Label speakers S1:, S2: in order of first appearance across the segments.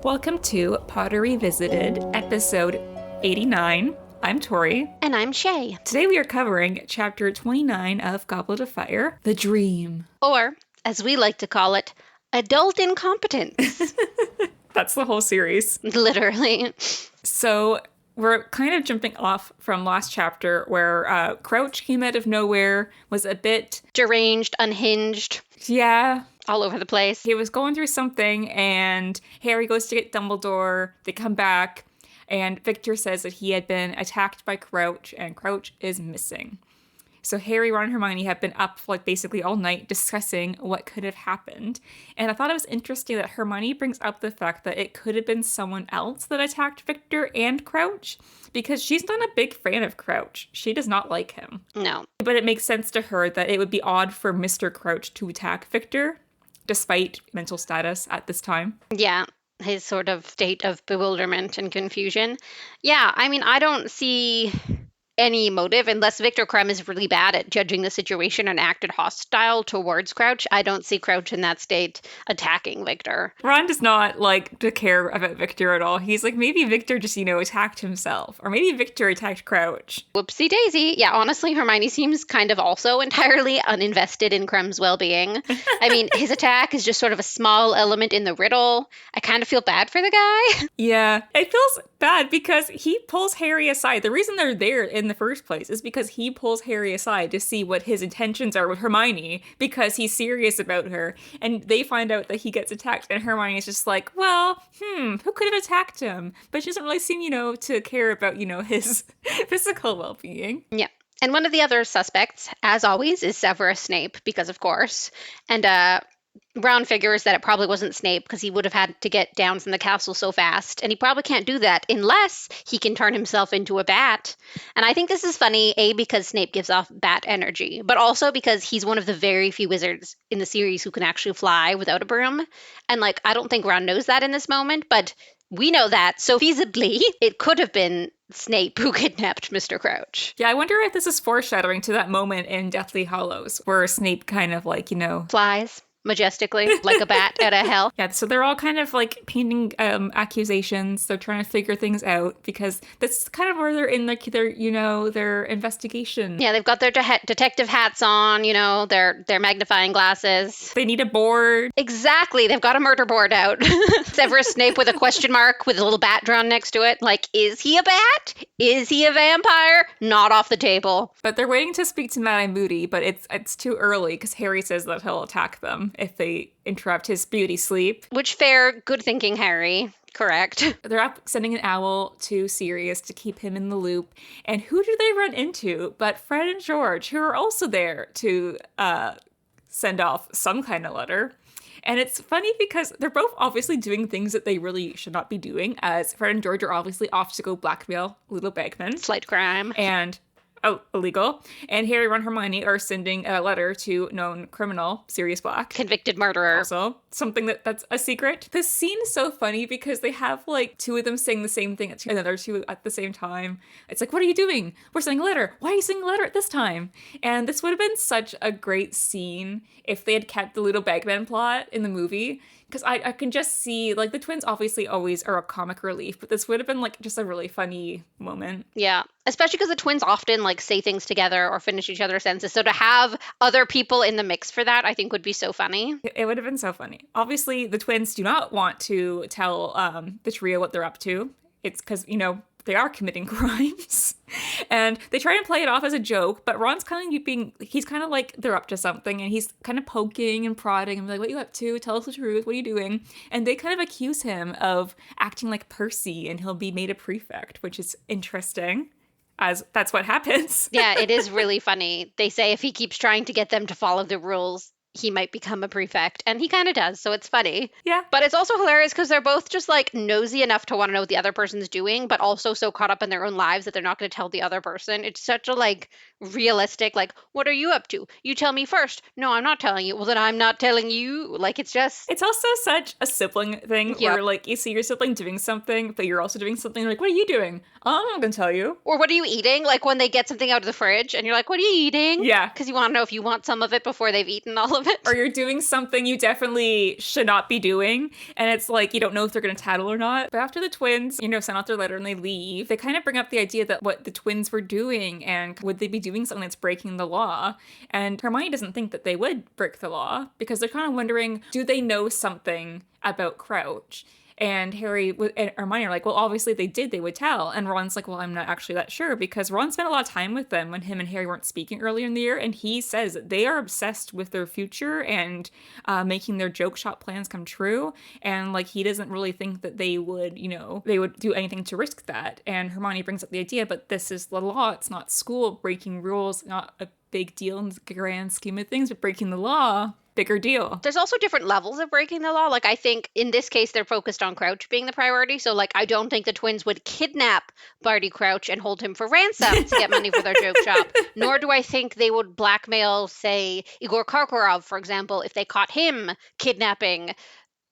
S1: Welcome to Potter Revisited, episode 89. I'm Tori.
S2: And I'm Shay.
S1: Today we are covering chapter 29 of Goblet of Fire, The Dream.
S2: Or, as we like to call it, adult incompetence.
S1: That's the whole series.
S2: Literally.
S1: So we're kind of jumping off from last chapter where Crouch came out of nowhere, was a bit...
S2: deranged, unhinged.
S1: Yeah.
S2: All over the place.
S1: He was going through something, and Harry goes to get Dumbledore. They come back, and Viktor says that he had been attacked by Crouch, and Crouch is missing. So Harry, Ron, and Hermione have been up like basically all night discussing what could have happened. And I thought it was interesting that Hermione brings up the fact that it could have been someone else that attacked Viktor and Crouch, because she's not a big fan of Crouch. She does not like him.
S2: No.
S1: But it makes sense to her that it would be odd for Mr. Crouch to attack Viktor, despite mental status at this time.
S2: Yeah, his sort of state of bewilderment and confusion. Yeah, I mean, I don't see any motive unless Viktor Krum is really bad at judging the situation and acted hostile towards Crouch. I don't see Crouch in that state attacking Viktor.
S1: Ron does not like to care about Viktor at all. He's like, maybe Viktor just, attacked himself. Or maybe Viktor attacked Crouch.
S2: Whoopsie daisy. Yeah, honestly, Hermione seems kind of also entirely uninvested in Krum's well-being. I mean, his attack is just sort of a small element in the riddle. I kind of feel bad for the guy.
S1: Yeah, it feels bad because he pulls Harry aside. The reason they're there in the first place is because he pulls Harry aside to see what his intentions are with Hermione, because he's serious about her, and they find out that he gets attacked, and Hermione is just like, well, who could have attacked him? But she doesn't really seem, to care about, his physical well-being.
S2: Yeah. And one of the other suspects, as always, is Severus Snape, because of course. And Ron figures that it probably wasn't Snape because he would have had to get down from the castle so fast. And he probably can't do that unless he can turn himself into a bat. And I think this is funny, A, because Snape gives off bat energy, but also because he's one of the very few wizards in the series who can actually fly without a broom. And I don't think Ron knows that in this moment, but we know that. So feasibly, it could have been Snape who kidnapped Mr. Crouch.
S1: Yeah, I wonder if this is foreshadowing to that moment in Deathly Hallows where Snape kind of
S2: flies majestically like a bat out of hell.
S1: Yeah, so they're all kind of painting accusations. They're trying to figure things out because that's kind of where they're in their investigation.
S2: Yeah, they've got their detective hats on, their magnifying glasses.
S1: They need a board.
S2: Exactly, they've got a murder board out. Severus Snape with a question mark with a little bat drawn next to it. Is he a bat? Is he a vampire? Not off the table.
S1: But they're waiting to speak to Mad Moody, but it's too early because Harry says that he'll attack them if they interrupt his beauty sleep.
S2: Which fair, good thinking, Harry. Correct.
S1: They're up sending an owl to Sirius to keep him in the loop. And who do they run into but Fred and George, who are also there to send off some kind of letter. And it's funny because they're both obviously doing things that they really should not be doing, as Fred and George are obviously off to go blackmail little Bagman.
S2: Slight crime.
S1: And illegal. And Harry, Ron, Hermione are sending a letter to known criminal, Sirius Black.
S2: Convicted murderer.
S1: Also, something that's a secret. This scene is so funny because they have two of them saying the same thing and another two at the same time. It's what are you doing? We're sending a letter. Why are you sending a letter at this time? And this would have been such a great scene if they had kept the little Bagman plot in the movie. Because I can just see, the twins obviously always are a comic relief, but this would have been, just a really funny moment.
S2: Yeah, especially because the twins often, say things together or finish each other's sentences. So to have other people in the mix for that, I think would be so funny.
S1: It would have been so funny. Obviously, the twins do not want to tell the trio what they're up to. It's because, they are committing crimes. And they try and play it off as a joke, but Ron's he's kind of they're up to something, and he's kind of poking and prodding and what are you up to? Tell us the truth. What are you doing? And they kind of accuse him of acting like Percy, and he'll be made a prefect, which is interesting, as that's what happens.
S2: Yeah, it is really funny. They say if he keeps trying to get them to follow the rules, he might become a prefect, and he kind of does, so it's funny.
S1: Yeah.
S2: But it's also hilarious because they're both just nosy enough to want to know what the other person's doing, but also so caught up in their own lives that they're not going to tell the other person. It's such a realistic, what are you up to? You tell me first. No, I'm not telling you. Well, then I'm not telling you. It's
S1: also such a sibling thing where you see your sibling doing something, but you're also doing something what are you doing? Oh, I'm not going to tell you.
S2: Or what are you eating? When they get something out of the fridge and you're what are you eating?
S1: Yeah.
S2: Because you want to know if you want some of it before they've eaten all of it.
S1: Or you're doing something you definitely should not be doing. And it's like, you don't know if they're going to tattle or not. But after the twins, send out their letter and they leave, they kind of bring up the idea that what the twins were doing and would they be doing something that's breaking the law? And Hermione doesn't think that they would break the law because they're kind of wondering, do they know something about Crouch? And Harry and Hermione are like, well, obviously they did, they would tell. And Ron's like, well, I'm not actually that sure because Ron spent a lot of time with them when him and Harry weren't speaking earlier in the year. And he says that they are obsessed with their future and making their joke shop plans come true. And like, he doesn't really think that they would, they would do anything to risk that. And Hermione brings up the idea, but this is the law. It's not school. Breaking rules, not a big deal in the grand scheme of things, but breaking the law, bigger deal.
S2: There's also different levels of breaking the law. Like, I think in this case, they're focused on Crouch being the priority. So, like, I don't think the twins would kidnap Barty Crouch and hold him for ransom to get money for their joke shop. Nor do I think they would blackmail, say, Igor Karkaroff, for example, if they caught him kidnapping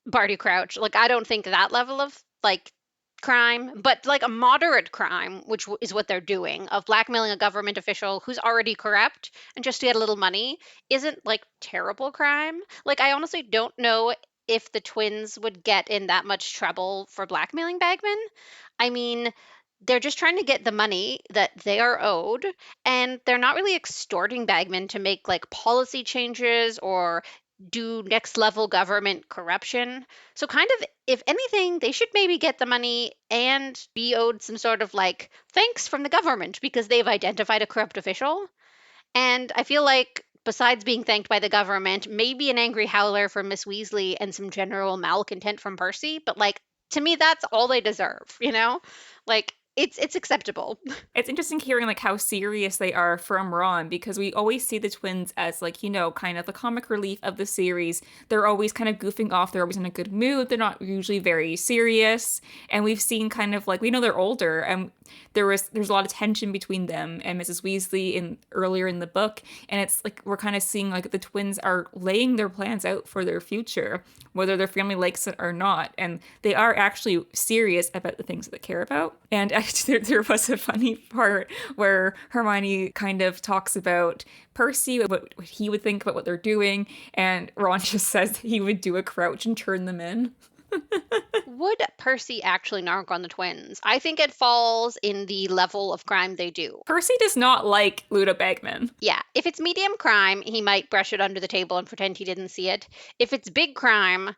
S2: Barty Crouch. Like, I don't think that level of, like, crime, but like a moderate crime, which is what they're doing, of blackmailing a government official who's already corrupt and just to get a little money, isn't like terrible crime. Like, I honestly don't know if the twins would get in that much trouble for blackmailing Bagman. I mean, they're just trying to get the money that they are owed, and they're not really extorting Bagman to make like policy changes or do next level government corruption. So kind of, if anything, they should maybe get the money and be owed some sort of like thanks from the government because they've identified a corrupt official. And I feel like besides being thanked by the government, maybe an angry howler from Miss Weasley and some general malcontent from Percy, but like to me that's all they deserve, Like it's acceptable.
S1: It's interesting hearing like how serious they are from Ron because we always see the twins as like, kind of the comic relief of the series. They're always kind of goofing off. They're always in a good mood. They're not usually very serious. And we've seen kind of like, we know they're older and there's a lot of tension between them and Mrs. Weasley earlier in the book. And it's like, we're kind of seeing like the twins are laying their plans out for their future, whether their family likes it or not. And they are actually serious about the things that they care about. And actually, there was a funny part where Hermione kind of talks about Percy, what he would think about what they're doing. And Ron just says he would do a Crouch and turn them in.
S2: Would Percy actually narc on the twins? I think it falls in the level of crime they do.
S1: Percy does not like Ludo Bagman.
S2: Yeah, if it's medium crime, he might brush it under the table and pretend he didn't see it. If it's big crime,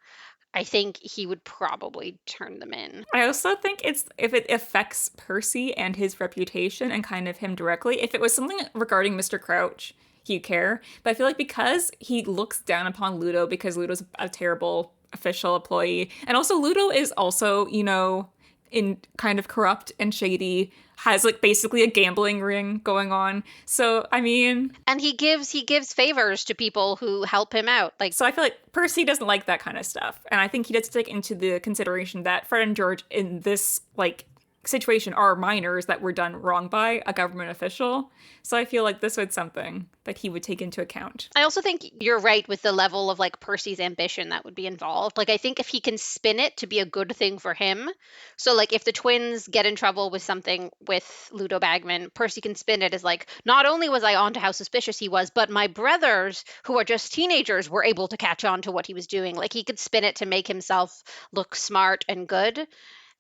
S2: I think he would probably turn them in.
S1: I also think it's if it affects Percy and his reputation and kind of him directly. If it was something regarding Mr. Crouch, he'd care. But I feel like because he looks down upon Ludo because Ludo's a terrible official employee, and also Ludo is also, in kind of corrupt and shady, has like basically a gambling ring going on. So I mean,
S2: and he gives favors to people who help him out. Like,
S1: so I feel like Percy doesn't like that kind of stuff, and I think he does take into the consideration that Fred and George in this like situation are minors that were done wrong by a government official. So I feel like this was something that he would take into account.
S2: I also think you're right with the level of like Percy's ambition that would be involved. Like, I think if he can spin it to be a good thing for him. So like if the twins get in trouble with something with Ludo Bagman, Percy can spin it as like, not only was I on to how suspicious he was, but my brothers who are just teenagers were able to catch on to what he was doing. Like, he could spin it to make himself look smart and good.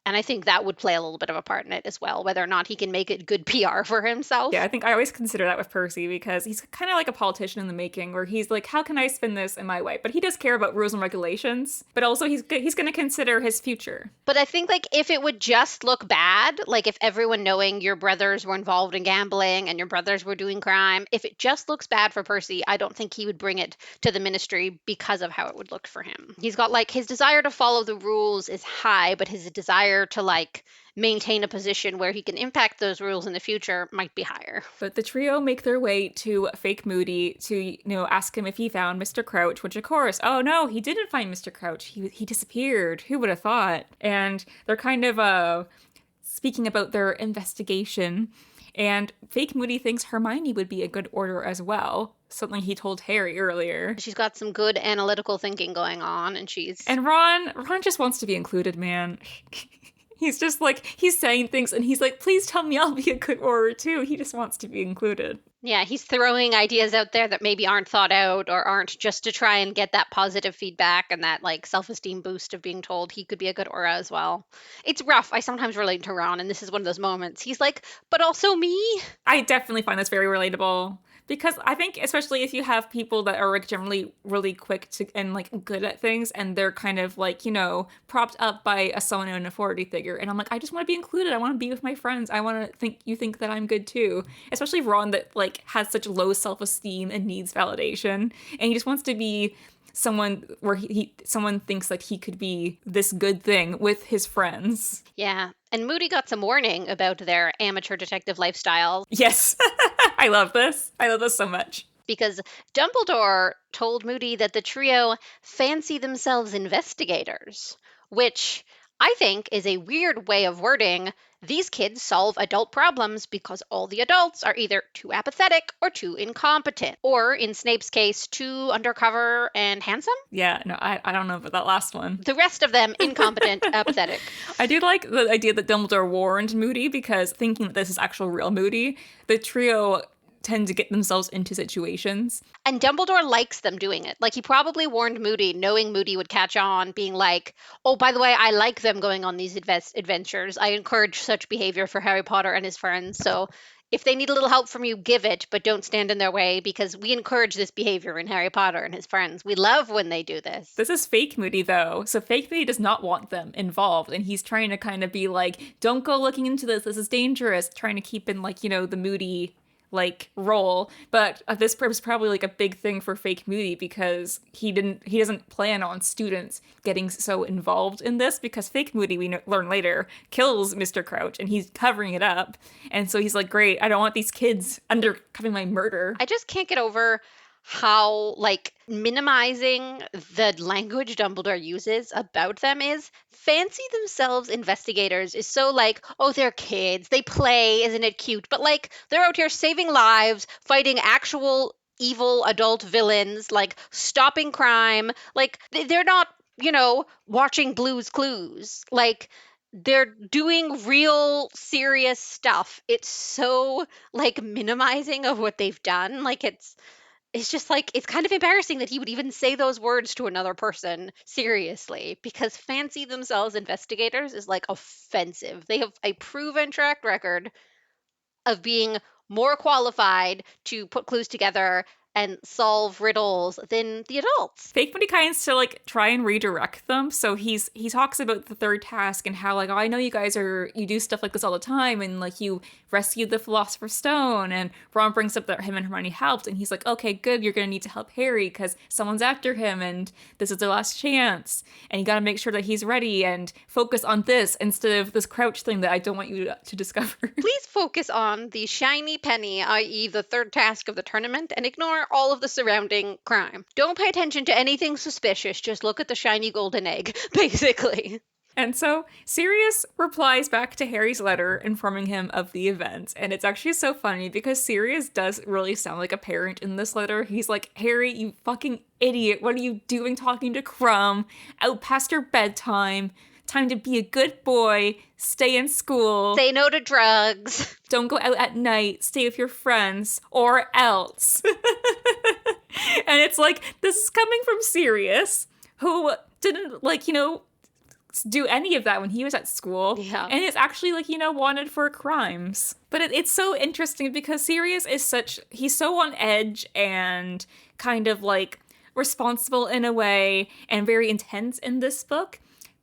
S2: And I think that would play a little bit of a part in it as well, whether or not he can make it good PR for himself.
S1: Yeah, I think I always consider that with Percy because he's kind of like a politician in the making where he's like, how can I spin this in my way? But he does care about rules and regulations, but also he's going to consider his future.
S2: But I think like if it would just look bad, like if everyone knowing your brothers were involved in gambling and your brothers were doing crime, if it just looks bad for Percy, I don't think he would bring it to the ministry because of how it would look for him. He's got like his desire to follow the rules is high, but his desire to like maintain a position where he can impact those rules in the future might be higher.
S1: But the trio make their way to fake Moody to, ask him if he found Mr. Crouch, which of course, oh no, he didn't find Mr. Crouch. He disappeared. Who would have thought? And they're kind of speaking about their investigation. And fake Moody thinks Hermione would be a good order as well. Something he told Harry earlier.
S2: She's got some good analytical thinking going on,
S1: and Ron just wants to be included, man. He's just like, he's saying things and he's like, please tell me I'll be a good order too. He just wants to be included.
S2: Yeah, he's throwing ideas out there that maybe aren't thought out or aren't, just to try and get that positive feedback and that like self-esteem boost of being told he could be a good aura as well. It's rough. I sometimes relate to Ron, and this is one of those moments. He's like, but also me.
S1: I definitely find this very relatable because I think especially if you have people that are like generally really quick to and like good at things and they're kind of like, propped up by someone in an authority figure, and I'm like, I just want to be included. I want to be with my friends. I want to think you think that I'm good too. Especially Ron that like has such low self-esteem and needs validation, and he just wants to be someone where someone thinks like he could be this good thing with his friends.
S2: Yeah, and Moody got some warning about their amateur detective lifestyle.
S1: Yes. I love this. I love this so much.
S2: Because Dumbledore told Moody that the trio fancy themselves investigators, which I think is a weird way of wording these kids solve adult problems because all the adults are either too apathetic or too incompetent, or in Snape's case, too undercover and handsome.
S1: Yeah, no, I don't know about that last one.
S2: The rest of them, incompetent, apathetic.
S1: I do like the idea that Dumbledore warned Moody because thinking that this is actual real Moody, the trio tend to get themselves into situations.
S2: And Dumbledore likes them doing it. Like, he probably warned Moody, knowing Moody would catch on, being like, oh, by the way, I like them going on these adventures. I encourage such behavior for Harry Potter and his friends. So if they need a little help from you, give it, but don't stand in their way, because we encourage this behavior in Harry Potter and his friends. We love when they do this.
S1: This is fake Moody, though. So fake Moody does not want them involved. And he's trying to kind of be like, don't go looking into this. This is dangerous. Trying to keep in, like, the Moody role, but this was probably like a big thing for fake Moody because he doesn't plan on students getting so involved in this, because fake Moody, we learn later, kills Mr. Crouch and he's covering it up, and so he's like, great, I don't want these kids undercovering my murder.
S2: I just can't get over how minimizing the language Dumbledore uses about them is. Fancy themselves investigators is so oh, they're kids, they play, isn't it cute? But they're out here saving lives, fighting actual evil adult villains, stopping crime. They're not, watching Blue's Clues. They're doing real serious stuff. It's so minimizing of what they've done. It's just it's kind of embarrassing that he would even say those words to another person seriously, because fancy themselves investigators is offensive. They have a proven track record of being more qualified to put clues together and solve riddles than the adults.
S1: Fake Moody kind of to try and redirect them. So he talks about the third task and how oh, I know you guys you do stuff like this all the time, and you rescued the Philosopher's Stone, and Ron brings up that him and Hermione helped, and he's like, okay, good, you're gonna need to help Harry because someone's after him and this is their last chance, and you gotta make sure that he's ready and focus on this instead of this Crouch thing that I don't want you to discover.
S2: Please focus on the shiny penny, i.e. the third task of the tournament, and ignore all of the surrounding crime. Don't pay attention to anything suspicious, just look at the shiny golden egg, basically.
S1: And so Sirius replies back to Harry's letter informing him of the event. And it's actually so funny because Sirius does really sound like a parent in this letter. He's like, Harry, you fucking idiot. What are you doing talking to Krum? Out past your bedtime. Time to be a good boy. Stay in school.
S2: Say no to drugs.
S1: Don't go out at night. Stay with your friends. Or else. And it's this is coming from Sirius, who didn't, do any of that when he was at school.
S2: Yeah.
S1: And it's actually wanted for crimes. But it's so interesting because Sirius is he's so on edge and kind of responsible in a way and very intense in this book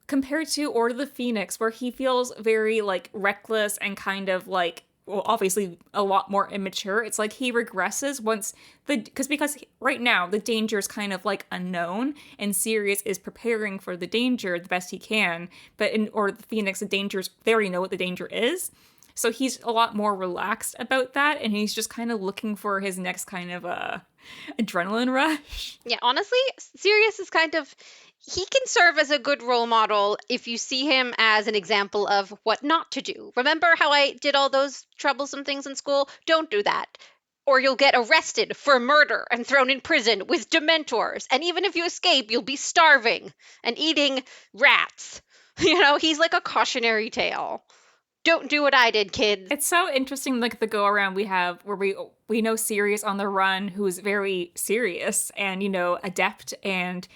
S1: compared to Order of the Phoenix, where he feels very reckless and kind of well, obviously a lot more immature. It's he regresses once because right now the danger is kind of unknown, and Sirius is preparing for the danger the best he can. But in Order of the Phoenix, they already know what the danger is. So he's a lot more relaxed about that, and he's just kind of looking for his next kind of adrenaline rush.
S2: Yeah, honestly, Sirius is he can serve as a good role model if you see him as an example of what not to do. Remember how I did all those troublesome things in school? Don't do that. Or you'll get arrested for murder and thrown in prison with Dementors. And even if you escape, you'll be starving and eating rats. He's like a cautionary tale. Don't do what I did, kids.
S1: It's so interesting, like the go around we have where we know Sirius on the run, who's very serious and adept and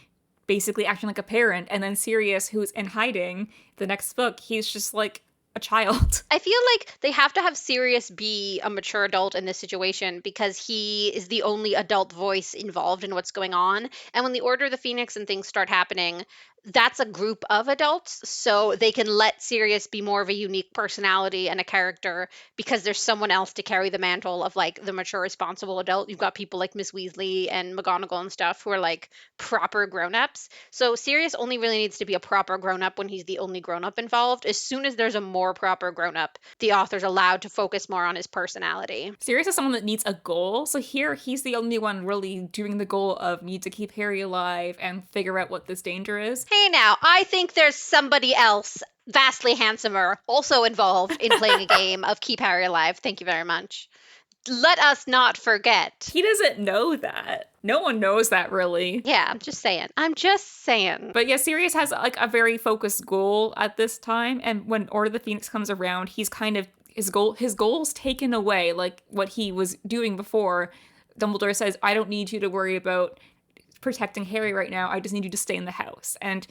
S1: basically acting like a parent, and then Sirius, who's in hiding. The next book, he's just like a child.
S2: I feel like they have to have Sirius be a mature adult in this situation because he is the only adult voice involved in what's going on. And when the Order of the Phoenix and things start happening, that's a group of adults, so they can let Sirius be more of a unique personality and a character because there's someone else to carry the mantle of like the mature, responsible adult. You've got people like Miss Weasley and McGonagall and stuff who are like proper grown-ups. So Sirius only really needs to be a proper grown-up when he's the only grown-up involved. As soon as there's a more proper grown-up, the author's allowed to focus more on his personality.
S1: Sirius is someone that needs a goal, so here he's the only one really doing the goal of need to keep Harry alive and figure out what this danger is.
S2: Hey now, I think there's somebody else, vastly handsomer, also involved in playing a game of Keep Harry Alive. Thank you very much. Let us not forget.
S1: He doesn't know that. No one knows that, really.
S2: Yeah, I'm just saying. I'm just saying.
S1: But yeah, Sirius has like a very focused goal at this time, and when Order of the Phoenix comes around, he's kind of his goal's taken away, like what he was doing before. Dumbledore says, "I don't need you to worry about protecting Harry right now. I just need you to stay in the house." And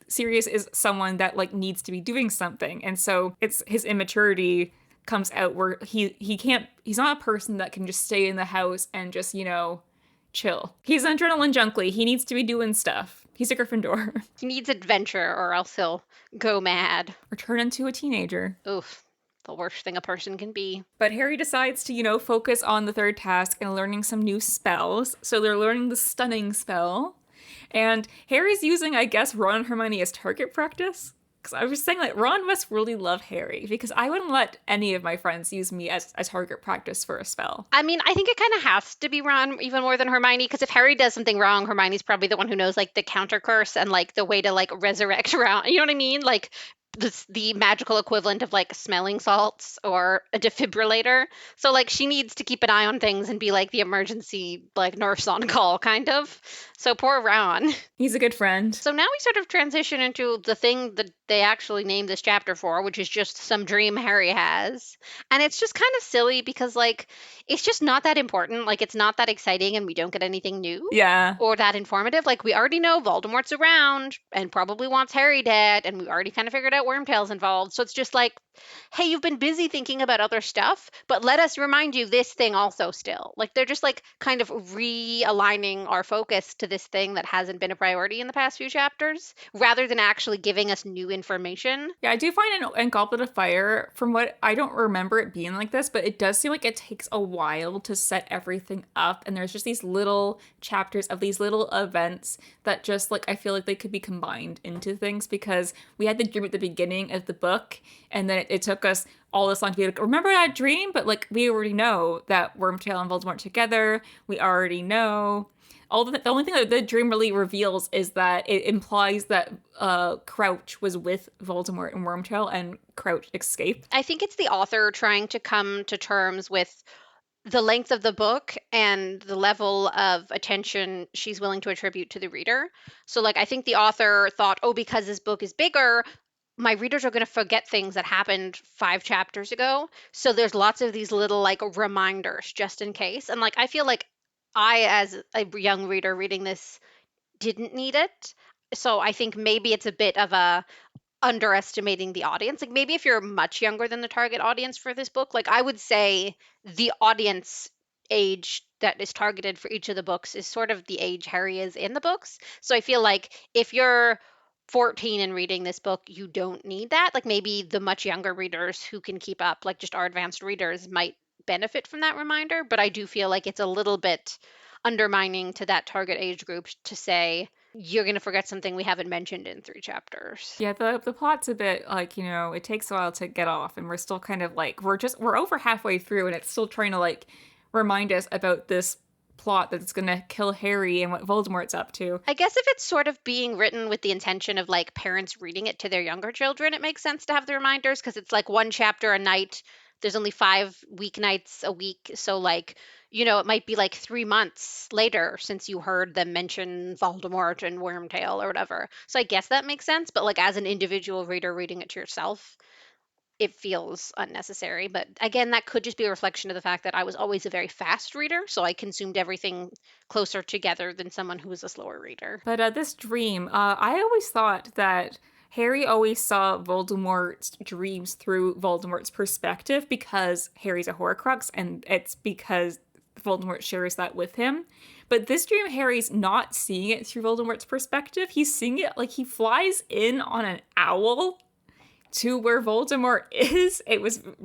S1: Sirius is someone that like needs to be doing something, and so it's his immaturity comes out where he's not a person that can just stay in the house and just chill. He's an adrenaline junkie. He needs to be doing stuff. He's a Gryffindor.
S2: He needs adventure or else he'll go mad
S1: or turn into a teenager.
S2: Oof. The worst thing a person can be.
S1: But Harry decides to, focus on the third task and learning some new spells. So they're learning the stunning spell. And Harry's using, I guess, Ron and Hermione as target practice. Because I was saying, like, Ron must really love Harry. Because I wouldn't let any of my friends use me as target practice for a spell.
S2: I mean, I think it kind of has to be Ron even more than Hermione. Because if Harry does something wrong, Hermione's probably the one who knows, like, the counter curse and, like, the way to, like, resurrect Ron. You know what I mean? Like, the magical equivalent of like smelling salts or a defibrillator. So like she needs to keep an eye on things and be like the emergency like nurse on call kind of. So poor Ron.
S1: He's a good friend.
S2: So now we sort of transition into the thing that they actually named this chapter for, which is just some dream Harry has. And it's just kind of silly because like it's just not that important. Like it's not that exciting and we don't get anything new.
S1: Yeah.
S2: Or that informative. Like we already know Voldemort's around and probably wants Harry dead, and we already kind of figured out Wormtail's involved. So it's just like, hey, you've been busy thinking about other stuff, but let us remind you this thing also still. Like they're just like kind of realigning our focus to this thing that hasn't been a priority in the past few chapters, rather than actually giving us new information.
S1: Yeah, I do find in Goblet of Fire, from what I don't remember it being like this, but it does seem like it takes a while to set everything up, and there's just these little chapters of these little events that just like I feel like they could be combined into things, because we had the dream at the beginning of the book, and then it took us all this long to be like, remember that dream? But like we already know that Wormtail and Voldemort together. We already know. The only thing that the dream really reveals is that it implies that Crouch was with Voldemort and Wormtail, and Crouch escaped.
S2: I think it's the author trying to come to terms with the length of the book and the level of attention she's willing to attribute to the reader. So like I think the author thought, oh, because this book is bigger, my readers are going to forget things that happened 5 chapters ago. So there's lots of these little like reminders just in case. And like I feel like I, as a young reader reading this, didn't need it. So I think maybe it's a bit of a underestimating the audience. Like maybe if you're much younger than the target audience for this book, like I would say the audience age that is targeted for each of the books is sort of the age Harry is in the books. So I feel like if you're 14 and reading this book, you don't need that. Like maybe the much younger readers who can keep up, like just our advanced readers, might benefit from that reminder. But I do feel like it's a little bit undermining to that target age group to say, you're going to forget something we haven't mentioned in 3 chapters.
S1: Yeah, the plot's a bit like, it takes a while to get off, and we're still kind of like, we're over halfway through, and it's still trying to like remind us about this plot that's going to kill Harry and what Voldemort's up to.
S2: I guess if it's sort of being written with the intention of like parents reading it to their younger children, it makes sense to have the reminders, because it's like 1 chapter a night. There's only 5 weeknights a week. So like, it might be like 3 months later since you heard them mention Voldemort and Wormtail or whatever. So I guess that makes sense. But like as an individual reader reading it to yourself, it feels unnecessary. But again, that could just be a reflection of the fact that I was always a very fast reader, so I consumed everything closer together than someone who was a slower reader.
S1: But this dream, I always thought that Harry always saw Voldemort's dreams through Voldemort's perspective because Harry's a Horcrux, and it's because Voldemort shares that with him. But this dream, Harry's not seeing it through Voldemort's perspective. He's seeing it like he flies in on an owl to where Voldemort is.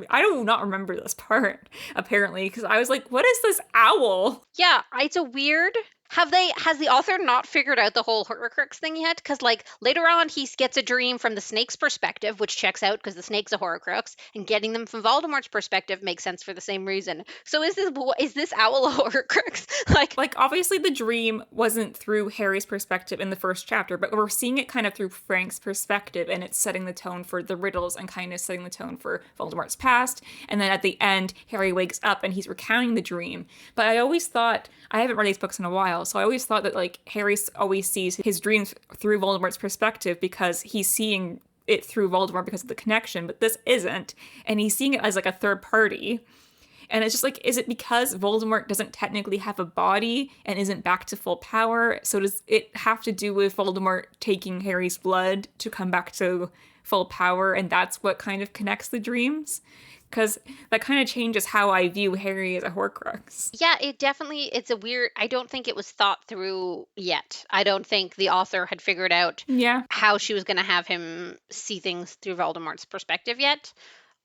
S1: I do not remember this part, apparently, because I was like, what is this owl?
S2: Yeah, it's a weird. Has the author not figured out the whole Horcrux thing yet? Because like later on, he gets a dream from the snake's perspective, which checks out because the snake's a Horcrux, and getting them from Voldemort's perspective makes sense for the same reason. So is this owl a Horcrux?
S1: Like obviously the dream wasn't through Harry's perspective in the first chapter, but we're seeing it kind of through Frank's perspective, and it's setting the tone for the riddles and kind of setting the tone for Voldemort's past. And then at the end, Harry wakes up and he's recounting the dream. But I always thought, I haven't read these books in a while, so I always thought that like Harry always sees his dreams through Voldemort's perspective because he's seeing it through Voldemort because of the connection, but this isn't, and he's seeing it as like a third party. And it's just like, is it because Voldemort doesn't technically have a body and isn't back to full power? So does it have to do with Voldemort taking Harry's blood to come back to full power, and that's what kind of connects the dreams? Because that kind of changes how I view Harry as a Horcrux.
S2: Yeah, it's a weird, I don't think it was thought through yet. I don't think the author had figured out how she was going to have him see things through Voldemort's perspective yet.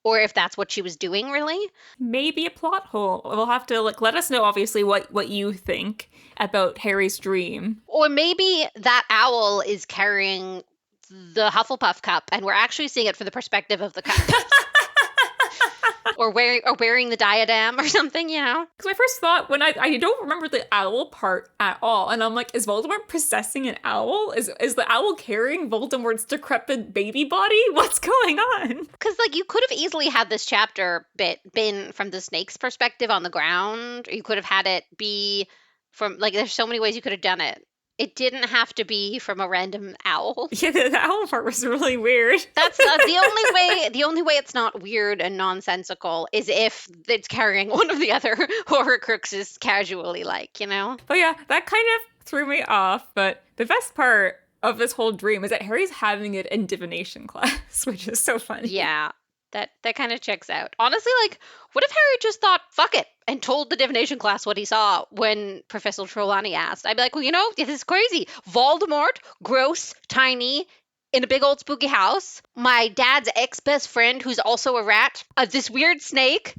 S2: Or if that's what she was doing, really.
S1: Maybe a plot hole. We'll have to let us know, obviously, what you think about Harry's dream.
S2: Or maybe that owl is carrying the Hufflepuff cup, and we're actually seeing it from the perspective of the cup. or wearing the diadem or something, you know?
S1: Because my first thought, when I don't remember the owl part at all, and I'm like, is Voldemort possessing an owl? Is the owl carrying Voldemort's decrepit baby body? What's going on?
S2: Because like you could have easily had this chapter been from the snake's perspective on the ground, or you could have had it be from like there's so many ways you could have done it. It didn't have to be from a random owl.
S1: Yeah, the owl part was really weird.
S2: That's the only way. The only way it's not weird and nonsensical is if it's carrying one of the other Horcruxes casually, like, you know.
S1: But yeah, that kind of threw me off. But the best part of this whole dream is that Harry's having it in divination class, which is so funny.
S2: Yeah, that kind of checks out. Honestly, like, what if Harry just thought, fuck it, and told the divination class what he saw when Professor Trelawney asked? I'd be like, well, you know, this is crazy. Voldemort, gross, tiny, in a big old spooky house. My dad's ex-best friend, who's also a rat. This weird snake,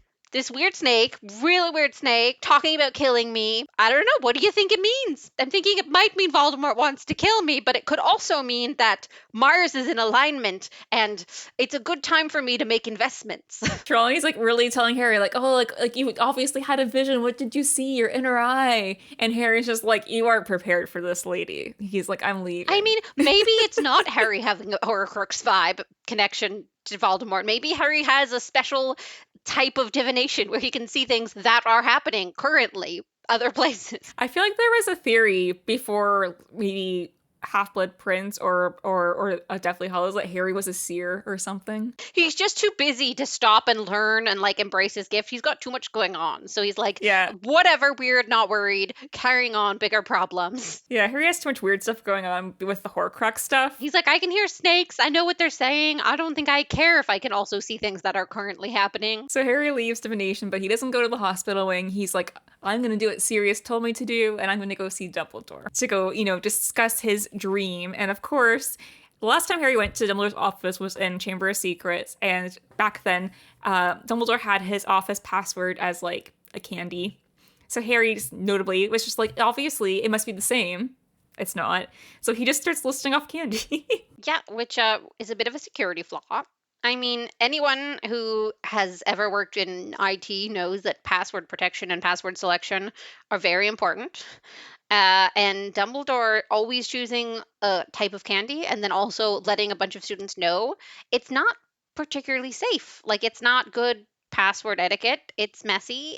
S2: really weird snake, talking about killing me. I don't know. What do you think it means? I'm thinking it might mean Voldemort wants to kill me, but it could also mean that Mars is in alignment and it's a good time for me to make investments.
S1: Trelawney's like really telling Harry, like, oh, like you obviously had a vision. What did you see? Your inner eye. And Harry's just like, you aren't prepared for this, lady. He's like, I'm leaving.
S2: I mean, maybe it's not Harry having a Horcrux vibe connection to Voldemort. Maybe Harry has a special type of divination where he can see things that are happening currently other places.
S1: I feel like there was a theory before maybe Half-Blood Prince or Deathly Hallows that Harry was a seer or something.
S2: He's just too busy to stop and learn and like embrace his gift. He's got too much going on. So he's like,
S1: yeah,
S2: whatever, weird, not worried, carrying on bigger problems.
S1: Yeah, Harry has too much weird stuff going on with the Horcrux stuff.
S2: He's like, I can hear snakes. I know what they're saying. I don't think I care if I can also see things that are currently happening.
S1: So Harry leaves divination, but he doesn't go to the hospital wing. He's like, I'm going to do what Sirius told me to do, and I'm going to go see Dumbledore to go, discuss his dream. And of course, the last time Harry went to Dumbledore's office was in Chamber of Secrets, and back then, Dumbledore had his office password as like a candy. So Harry just notably was just like, obviously, it must be the same. It's not. So he just starts listing off candy.
S2: Yeah, which is a bit of a security flaw. I mean, anyone who has ever worked in IT knows that password protection and password selection are very important. And Dumbledore always choosing a type of candy and then also letting a bunch of students know it's not particularly safe. Like, it's not good password etiquette. It's messy.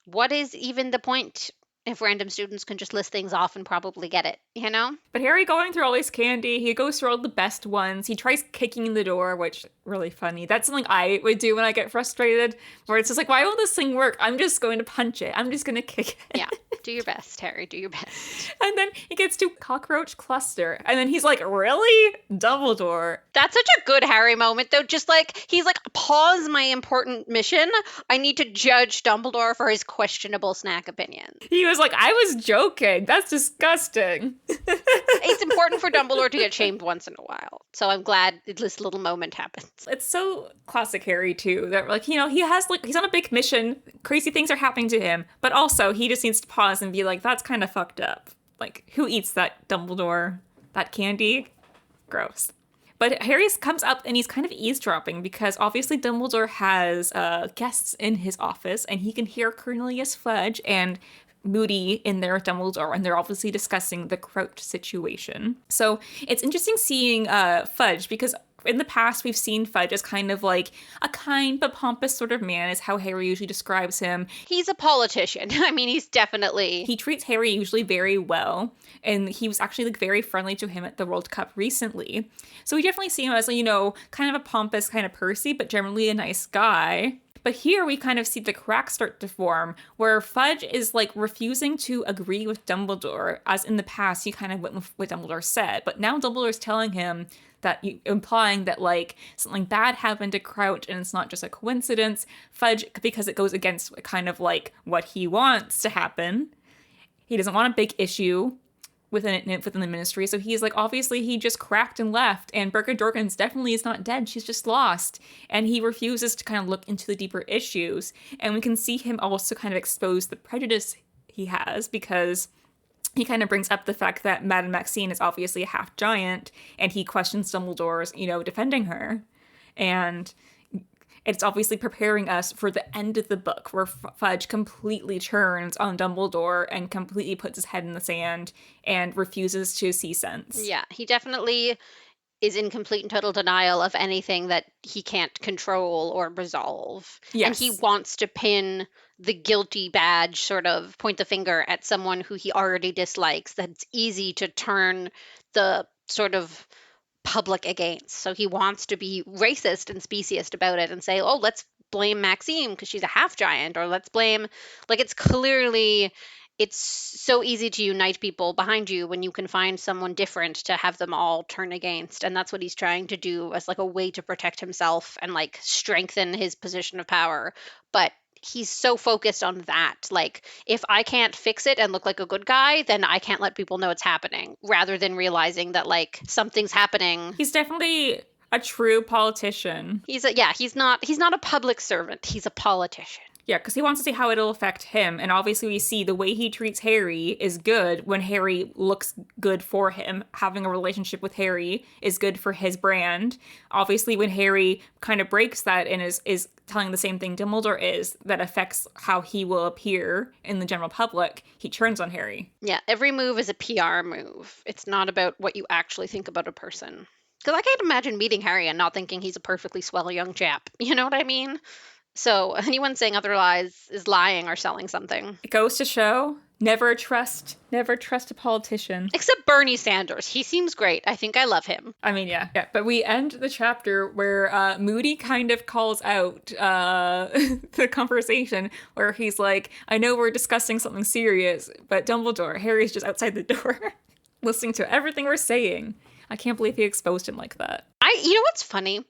S2: What is even the point if random students can just list things off and probably get it, you know?
S1: But Harry going through all this candy, he goes through all the best ones. He tries kicking in the door, which really funny. That's something I would do when I get frustrated, where it's just like, why won't this thing work? I'm just going to punch it. I'm just going to kick it.
S2: Yeah. Do your best, Harry. Do your best.
S1: And then he gets to cockroach cluster. And then he's like, really? Dumbledore.
S2: That's such a good Harry moment, though. Just like, he's like, pause my important mission. I need to judge Dumbledore for his questionable snack opinions.
S1: He was like, I was joking. That's disgusting.
S2: It's important for Dumbledore to get shamed once in a while. So I'm glad this little moment happens.
S1: It's so classic Harry, too, that, like, you know, he has, like, he's on a big mission. Crazy things are happening to him. But also, he just needs to pause and be like, that's kind of fucked up. Like, who eats that, Dumbledore? That candy? Gross. But Harry comes up and he's kind of eavesdropping because obviously Dumbledore has guests in his office and he can hear Cornelius Fudge and Moody in there with Dumbledore, and they're obviously discussing the Crouch situation. So it's interesting seeing Fudge because in the past we've seen Fudge as kind of like a kind but pompous sort of man is how Harry usually describes him.
S2: He's a politician. I mean, he's definitely...
S1: He treats Harry usually very well, and he was actually like very friendly to him at the World Cup recently. So we definitely see him as, you know, kind of a pompous kind of Percy, but generally a nice guy. But here we kind of see the cracks start to form where Fudge is like refusing to agree with Dumbledore, as in the past he kind of went with what Dumbledore said. But now Dumbledore's telling him that, implying that like something bad happened to Crouch and it's not just a coincidence. Fudge, because it goes against kind of like what he wants to happen. He doesn't want a big issue within the ministry. So he's like, obviously he just cracked and left, and Berka Dorkins definitely is not dead. She's just lost. And he refuses to kind of look into the deeper issues. And we can see him also kind of expose the prejudice he has, because he kind of brings up the fact that Madame Maxine is obviously a half giant, and he questions Dumbledore's, you know, defending her. And it's obviously preparing us for the end of the book where Fudge completely turns on Dumbledore and completely puts his head in the sand and refuses to see sense.
S2: Yeah, he definitely is in complete and total denial of anything that he can't control or resolve.
S1: Yes.
S2: And he wants to pin the guilty badge, sort of point the finger at someone who he already dislikes, that it's easy to turn the sort of public against. So he wants to be racist and speciest about it and say, oh, let's blame Maxime because she's a half giant, or let's blame, like, it's clearly, it's so easy to unite people behind you when you can find someone different to have them all turn against. And that's what he's trying to do as like a way to protect himself and like strengthen his position of power. But he's so focused on that. Like, if I can't fix it and look like a good guy, then I can't let people know it's happening, rather than realizing that like something's happening.
S1: He's definitely a true politician.
S2: He's not a public servant. He's a politician.
S1: Yeah, because he wants to see how it'll affect him. And obviously we see the way he treats Harry is good when Harry looks good for him. Having a relationship with Harry is good for his brand. Obviously when Harry kind of breaks that and is telling the same thing Dumbledore is, that affects how he will appear in the general public, he turns on Harry.
S2: Yeah, every move is a PR move. It's not about what you actually think about a person. Because I can't imagine meeting Harry and not thinking he's a perfectly swell young chap. You know what I mean? So anyone saying otherwise is lying or selling something.
S1: It goes to show, never trust a politician.
S2: Except Bernie Sanders. He seems great. I think I love him.
S1: I mean, yeah. But we end the chapter where Moody kind of calls out the conversation where he's like, I know we're discussing something serious, but Dumbledore, Harry's just outside the door listening to everything we're saying. I can't believe he exposed him like that.
S2: You know what's funny?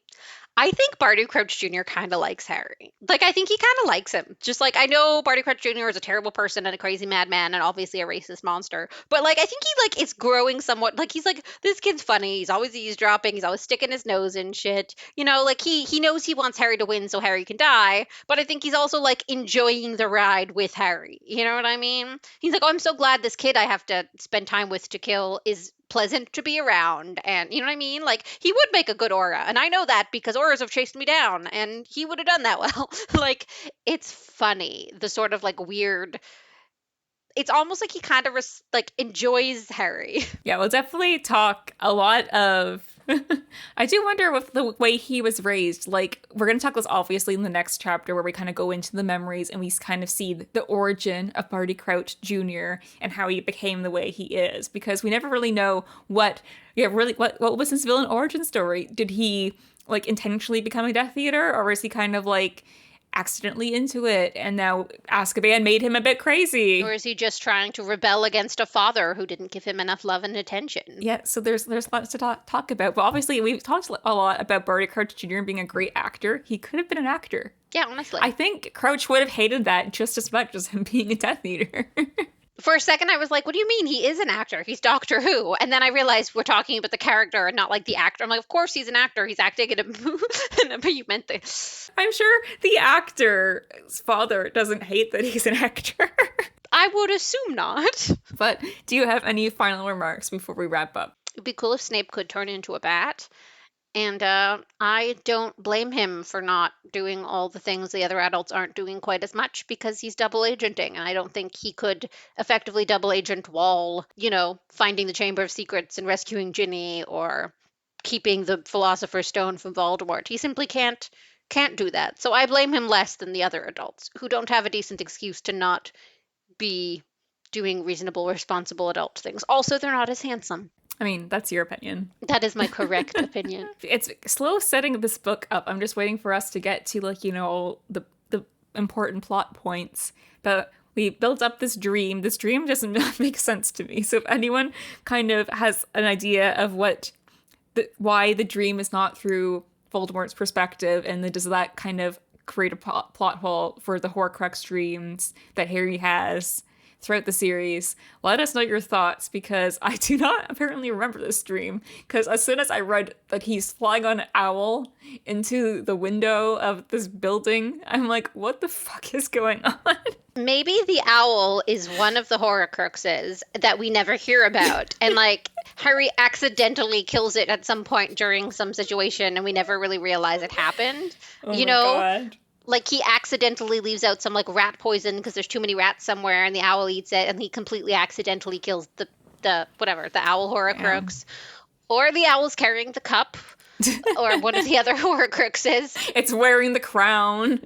S2: I think Barty Crouch Jr. kind of likes Harry. Like, I think he kind of likes him. Just like, I know Barty Crouch Jr. is a terrible person and a crazy madman and obviously a racist monster. But, like, I think he, like, is growing somewhat. Like, he's like, this kid's funny. He's always eavesdropping. He's always sticking his nose in shit. You know, like, he knows he wants Harry to win so Harry can die. But I think he's also, like, enjoying the ride with Harry. You know what I mean? He's like, oh, I'm so glad this kid I have to spend time with to kill is pleasant to be around. And you know what I mean? Like, he would make a good Auror, and I know that because Aurors have chased me down and he would have done that well. Like, it's funny, the sort of like weird, it's almost like he kind of like enjoys Harry.
S1: Yeah, we'll definitely talk a lot of I do wonder with the way he was raised. Like, we're going to talk this obviously in the next chapter where we kind of go into the memories and we kind of see the origin of Barty Crouch Jr. and how he became the way he is. Because we never really know what was his villain origin story. Did he, like, intentionally become a Death Eater? Or was he kind of, like, accidentally into it and now Azkaban made him a bit crazy?
S2: Or is he just trying to rebel against a father who didn't give him enough love and attention?
S1: Yeah, so there's lots to talk about. But obviously, we've talked a lot about Barty Crouch Jr. being a great actor. He could have been an actor.
S2: Yeah, honestly.
S1: I think Crouch would have hated that just as much as him being a Death Eater.
S2: For a second, I was like, what do you mean? He is an actor. He's Doctor Who. And then I realized we're talking about the character and not like the actor. I'm like, of course he's an actor. He's acting in a movie. But you meant this.
S1: I'm sure the actor's father doesn't hate that he's an actor.
S2: I would assume not.
S1: But do you have any final remarks before we wrap up?
S2: It'd be cool if Snape could turn into a bat. And I don't blame him for not doing all the things the other adults aren't doing quite as much because he's double agenting. And I don't think he could effectively double agent while, finding the Chamber of Secrets and rescuing Ginny or keeping the Philosopher's Stone from Voldemort. He simply can't do that. So I blame him less than the other adults who don't have a decent excuse to not be doing reasonable, responsible adult things. Also, they're not as handsome.
S1: I mean, that's your opinion.
S2: That is my correct opinion.
S1: It's slow setting this book up. I'm just waiting for us to get to, like, all the important plot points. But we built up this dream. This dream doesn't make sense to me. So if anyone kind of has an idea of why the dream is not through Voldemort's perspective, and then does that kind of create a plot hole for the Horcrux dreams that Harry has throughout the series, let us know your thoughts, because I do not apparently remember this dream. Because as soon as I read that he's flying on an owl into the window of this building, I'm like, what the fuck is going on?
S2: Maybe the owl is one of the Horcruxes that we never hear about. And, like, Harry accidentally kills it at some point during some situation and we never really realize it happened.
S1: Oh my God.
S2: Like, he accidentally leaves out some, like, rat poison because there's too many rats somewhere and the owl eats it and he completely accidentally kills the owl Horcrux. Yeah. Or the owl's carrying the cup. Or one of the other Horcruxes.
S1: It's wearing the crown.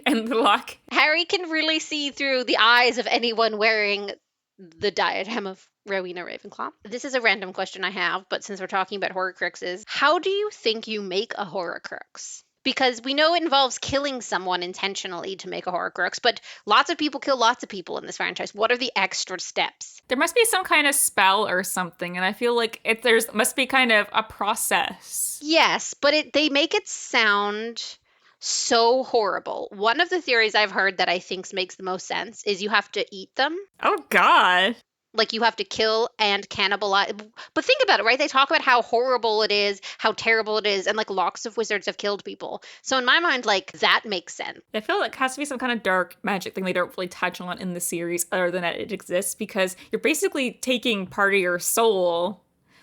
S1: And the lock.
S2: Harry can really see through the eyes of anyone wearing the diadem of Rowena Ravenclaw. This is a random question I have, but since we're talking about Horcruxes, how do you think you make a Horcrux? Because we know it involves killing someone intentionally to make a Horcrux, but lots of people kill lots of people in this franchise. What are the extra steps?
S1: There must be some kind of spell or something, and I feel like must be kind of a process.
S2: Yes, but they make it sound so horrible. One of the theories I've heard that I think makes the most sense is you have to eat them.
S1: Oh, God.
S2: Like, you have to kill and cannibalize. But think about it, right? They talk about how horrible it is, how terrible it is, and, like, lots of wizards have killed people. So in my mind, like, that makes sense.
S1: I feel like it has to be some kind of dark magic thing they don't really touch on in the series other than that it exists, because you're basically taking part of your soul,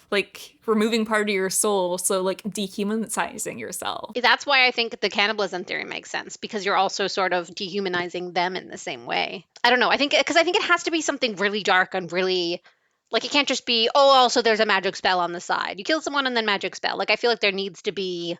S1: like, removing part of your soul, so, like, dehumanizing yourself.
S2: That's why I think the cannibalism theory makes sense, because you're also sort of dehumanizing them in the same way. I don't know. I think it has to be something really dark and really, like, it can't just be, also there's a magic spell on the side. You kill someone and then magic spell. Like, I feel like there needs to be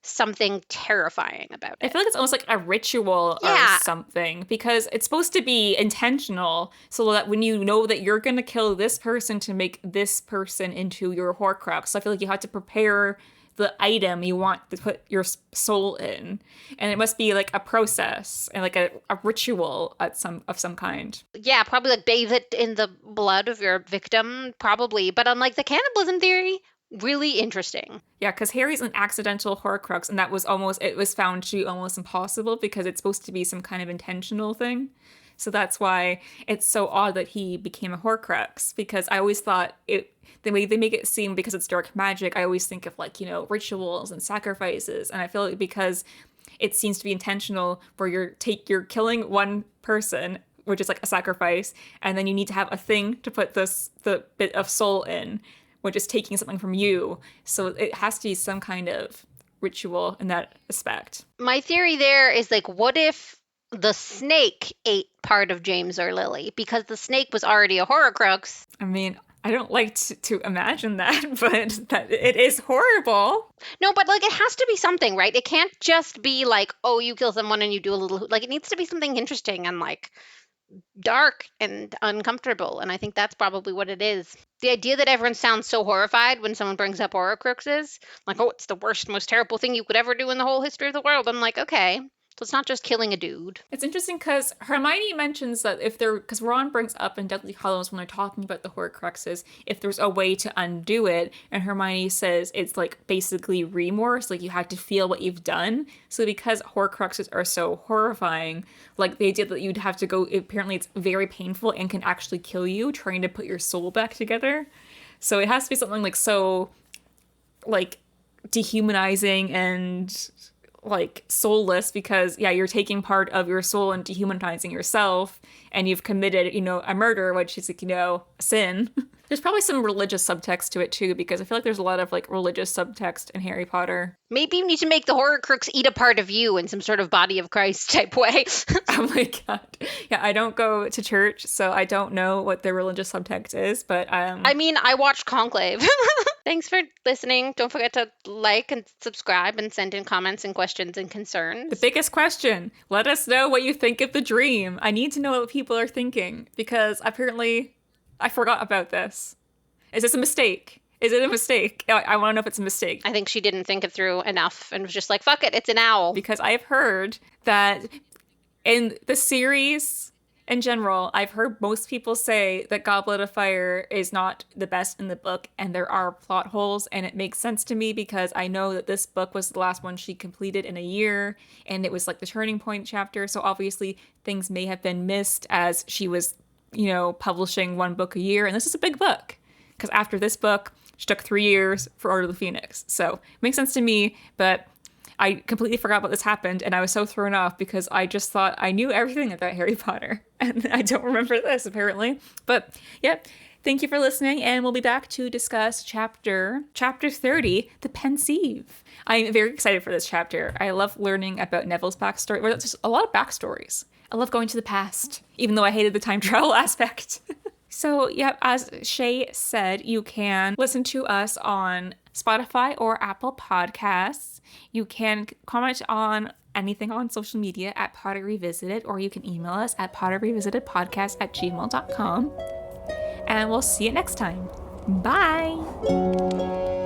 S2: something terrifying about it.
S1: I feel like it's almost like a ritual or something, because it's supposed to be intentional, so that when you know that you're going to kill this person to make this person into your Horcrux, so I feel like you have to prepare the item you want to put your soul in, and it must be like a process and like a ritual of some kind.
S2: Yeah, probably like bathe it in the blood of your victim, probably. But unlike the cannibalism theory, really interesting.
S1: Yeah, because Harry's an accidental Horcrux, and it was found to be almost impossible because it's supposed to be some kind of intentional thing. So that's why it's so odd that he became a Horcrux, because I always thought the way they make it seem, because it's dark magic, I always think of, like, rituals and sacrifices, and I feel like because it seems to be intentional, where you're killing one person, which is like a sacrifice, and then you need to have a thing to put the bit of soul in, which is taking something from you. So it has to be some kind of ritual in that aspect.
S2: My theory there is, like, what if the snake ate part of James or Lily? Because the snake was already a Horcrux.
S1: I mean, I don't like to imagine that, but that it is horrible.
S2: No, but like it has to be something, right? It can't just be like, oh, you kill someone and you do a little, like it needs to be something interesting and like dark and uncomfortable. And I think that's probably what it is. The idea that everyone sounds so horrified when someone brings up Horcruxes, like, oh, it's the worst, most terrible thing you could ever do in the whole history of the world. I'm like, okay. So it's not just killing a dude.
S1: It's interesting because Hermione mentions that because Ron brings up in Deathly Hallows when they're talking about the Horcruxes, if there's a way to undo it, and Hermione says it's like basically remorse, like you had to feel what you've done. So because Horcruxes are so horrifying, like the idea that you'd have to go, apparently it's very painful and can actually kill you trying to put your soul back together. So it has to be something like so, like, dehumanizing and like soulless, because you're taking part of your soul and dehumanizing yourself, and you've committed a murder, which is like a sin. There's probably some religious subtext to it too, because I feel like there's a lot of like religious subtext in Harry Potter.
S2: Maybe you need to make the Horcrux eat a part of you in some sort of body of Christ type way.
S1: Oh my god. Yeah, I don't go to church, so I don't know what the religious subtext is, but
S2: I mean, I watched Conclave. Thanks for listening. Don't forget to like and subscribe and send in comments and questions and concerns.
S1: The biggest question, let us know what you think of the dream. I need to know what people are thinking, because apparently I forgot about this. Is this a mistake? Is it a mistake? I want to know if it's a mistake.
S2: I think she didn't think it through enough and was just like, fuck it, it's an owl.
S1: Because I've heard that in the series in general, I've heard most people say that Goblet of Fire is not the best in the book, and there are plot holes, and it makes sense to me because I know that this book was the last one she completed in a year, and it was like the turning point chapter, so obviously things may have been missed as she was, publishing one book a year, and this is a big book, because after this book, she took 3 years for Order of the Phoenix, so it makes sense to me, but I completely forgot about this happened, and I was so thrown off because I just thought I knew everything about Harry Potter, and I don't remember this, apparently. But, yeah, thank you for listening, and we'll be back to discuss chapter 30, The Pensieve. I'm very excited for this chapter. I love learning about Neville's backstory. Well, there's a lot of backstories. I love going to the past, even though I hated the time travel aspect. So, as Shay said, you can listen to us on Spotify or Apple Podcasts. You can comment on anything on social media at Potter Revisited, or you can email us at potterrevisitedpodcast@gmail.com. And we'll see you next time. Bye!